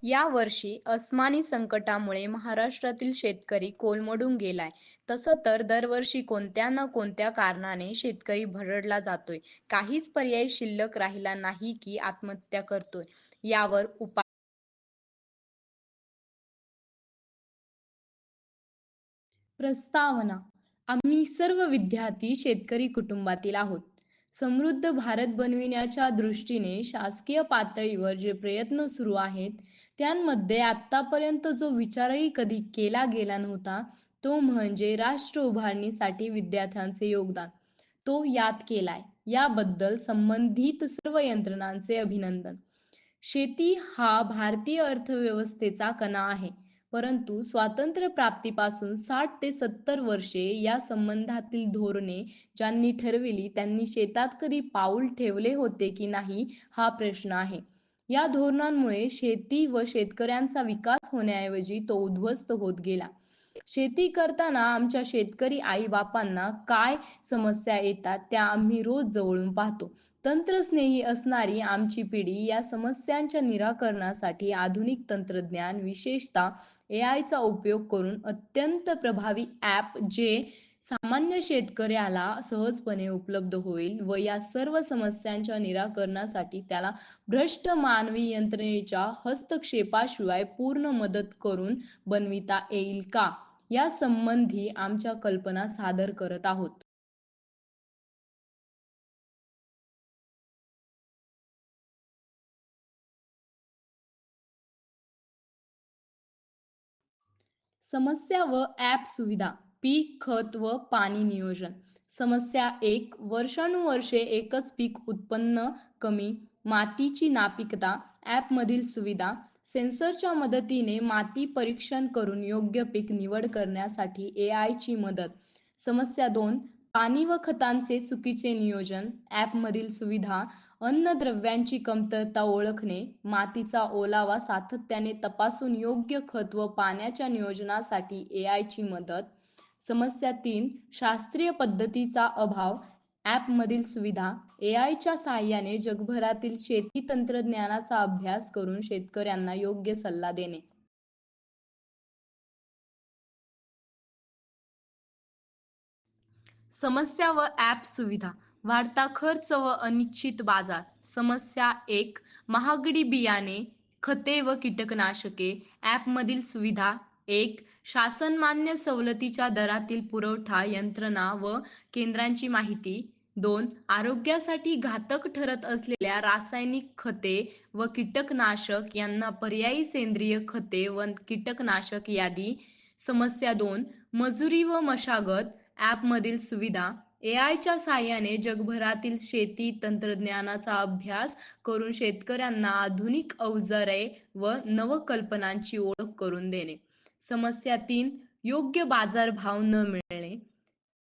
यावर्षी अस्मानी संकटामुळे महाराष्ट्रातील शेतकरी कोलमडून गेलाय. तसं तर दरवर्षी कोणत्या ना कोणत्या कारणाने शेतकरी भरडला जातोय. काहीच पर्याय शिल्लक राहिला नाही की आत्महत्या करतोय. यावर उपाय प्रस्तावना. आम्ही सर्व विद्यार्थी शेतकरी कुटुंबातील आहोत. समृद्ध भारत बनविण्याच्या दृष्टीने शासकीय पातळीवर जे प्रयत्न सुरू आहेत, त्यांमध्ये आत्तापर्यंत जो विचारही कधी केला गेला नव्हता, तो म्हणजे राष्ट्र उभारणीसाठी विद्यार्थ्यांचे योगदान. तो यात केलाय. याबद्दल संबंधित सर्व यंत्रणांचे अभिनंदन. शेती हा भारतीय अर्थव्यवस्थेचा कणा आहे. परंतु स्वातंत्र्यप्राप्तीपासून 60 ते 70 वर्षे या संबंधातील धोरणे ज्यांनी ठरविली त्यांनी शेतात कधी पाऊल ठेवले होते की नाही हा प्रश्न आहे. या धोरणांमुळे शेती व शेतकऱ्यांचा विकास होण्याऐवजी तो उद्ध्वस्त होत गेला. शेती करताना आमच्या शेतकरी आई-बापांना काय समस्या येतात त्या आम्ही रोज जवळून पाहतो. तंत्रस्नेही असणारी आमची पिढी या समस्यांच्या निराकरणासाठी आधुनिक तंत्रज्ञान, विशेषतः एआयचा उपयोग करून अत्यंत प्रभावी ॲप जे सामान्य शेतकऱ्याला सहजपणे उपलब्ध होईल व या सर्व समस्यांच्या निराकरणासाठी त्याला भ्रष्ट मानवी यंत्रणेच्या हस्तक्षेपाशिवाय पूर्ण मदत करून बनविता येईल का, यासंबंधी आमच्या कल्पना सादर करत आहोत. समस्या व ॲप सुविधा. पीक, खत व पाणी नियोजन. समस्या एक, वर्षानुवर्षे एकच पीक उत्पन्न कमी. मातीची नापीकता. ॲपमधील सुविधा. सेन्सरच्या मदतीने माती परीक्षण करून योग्य पीक निवड करण्यासाठी एआयची मदत. समस्या दोन, पाणी व खतांचे चुकीचे नियोजन. ॲपमधील सुविधा. अन्नद्रव्यांची कमतरता ओळखणे, मातीचा ओलावा सातत्याने तपासून योग्य खत व पाण्याच्या नियोजनासाठी एआयची मदत. समस्या तीन, शास्त्रीय पद्धतीचा अभाव. ॲपमधील सुविधा. एआयच्या साहाय्याने जगभरातील शेती तंत्रज्ञानाचा अभ्यास करून शेतकऱ्यांना योग्य सल्ला देणे. समस्या व ॲप सुविधा. वाढता खर्च व अनिश्चित बाजार. समस्या एक, महागडी बियाणे, खते व कीटकनाशके. ॲपमधील सुविधा. एक, शासनमान्य सवलतीच्या दरातील पुरवठा यंत्रणा व केंद्रांची माहिती. दोन, आरोग्यासाठी घातक ठरत असलेल्या रासायनिक खते व कीटकनाशक यांना पर्यायी सेंद्रिय खते व कीटकनाशक यादी. समस्या दोन, मजुरी व मशागत. ॲपमधील सुविधा. एआयच्या साहाय्याने जगभरातील शेती तंत्रज्ञानाचा अभ्यास करून शेतकऱ्यांना आधुनिक अवजारे व नवकल्पनांची ओळख करून देणे. समस्या तीन, योग्य बाजारभाव न मिळणे.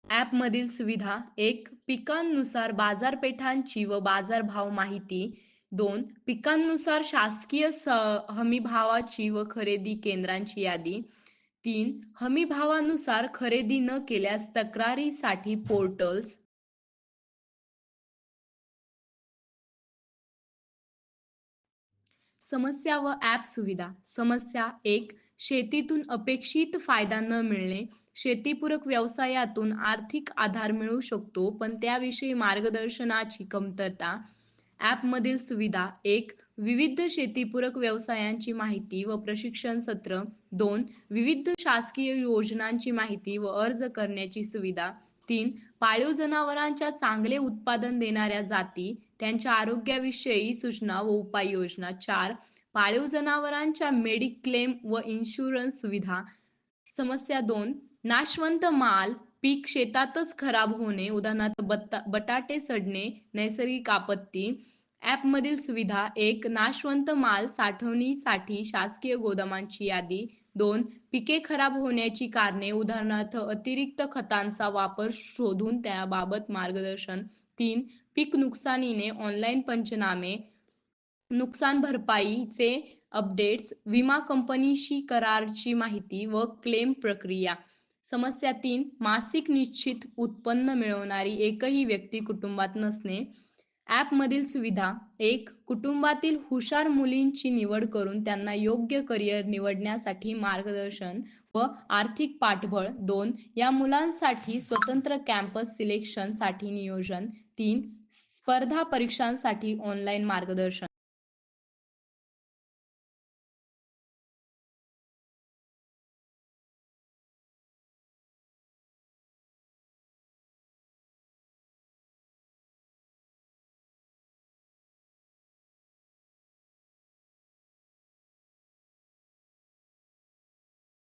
ॲपमधील सुविधा. एक, पिकांनुसार बाजारपेठांची व बाजारभाव माहिती. दोन, पिकांनुसार शासकीय हमीभावाची व खरेदी केंद्रांची यादी. तीन, हमीभावानुसार खरेदी न केल्यास तक्रारीसाठी पोर्टल्स. समस्या व ॲप सुविधा. समस्या एक, शेतीतून अपेक्षित फायदा न मिळणे. शेतीपूरक व्यवसायातून आर्थिक आधार मिळू शकतो, पण त्याविषयी मार्गदर्शनाची कमतरता. ॲपमधील सुविधा. एक, विविध शेतीपूरक व्यवसायांची माहिती व प्रशिक्षण सत्र. दोन, विविध शासकीय योजनांची माहिती व अर्ज करण्याची सुविधा. तीन, पाळीव जनावरांच्या चांगले उत्पादन देणाऱ्या जाती, त्यांच्या आरोग्याविषयी सूचना व उपाययोजना. चार, पाळीव जनावरांच्या मेडिक्लेम व इन्शुरन्स सुविधा. समस्या दोन, नाशवंत माल, पीक शेतातच खराब होणे, उदाहरणार्थ बटाटे सडणे, नैसर्गिक आपत्ती. ॲपमधील सुविधा. एक, नाशवंत माल साठवणीसाठी शासकीय गोदामांची यादी. दोन, पिके खराब होण्याची कारणे, उदाहरणार्थ अतिरिक्त खतांचा वापर शोधून त्याबाबत मार्गदर्शन. तीन, पीक नुकसानीने ऑनलाईन पंचनामे, नुकसान भरपाईचे अपडेट्स, विमा कंपनीशी करारची माहिती व क्लेम प्रक्रिया. समस्या तीन, मासिक निश्चित उत्पन्न मिळवणारी एकही व्यक्ती कुटुंबात नसणे. ॲपमधील सुविधा: 1. कुटुंबातील हुशार मुलींची निवड करून त्यांना योग्य करिअर निवडण्यासाठी मार्गदर्शन व आर्थिक पाठबळ. 2. या मुलांसाठी स्वतंत्र कॅम्पस सिलेक्शनसाठी नियोजन. 3. स्पर्धा परीक्षांसाठी ऑनलाईन मार्गदर्शन.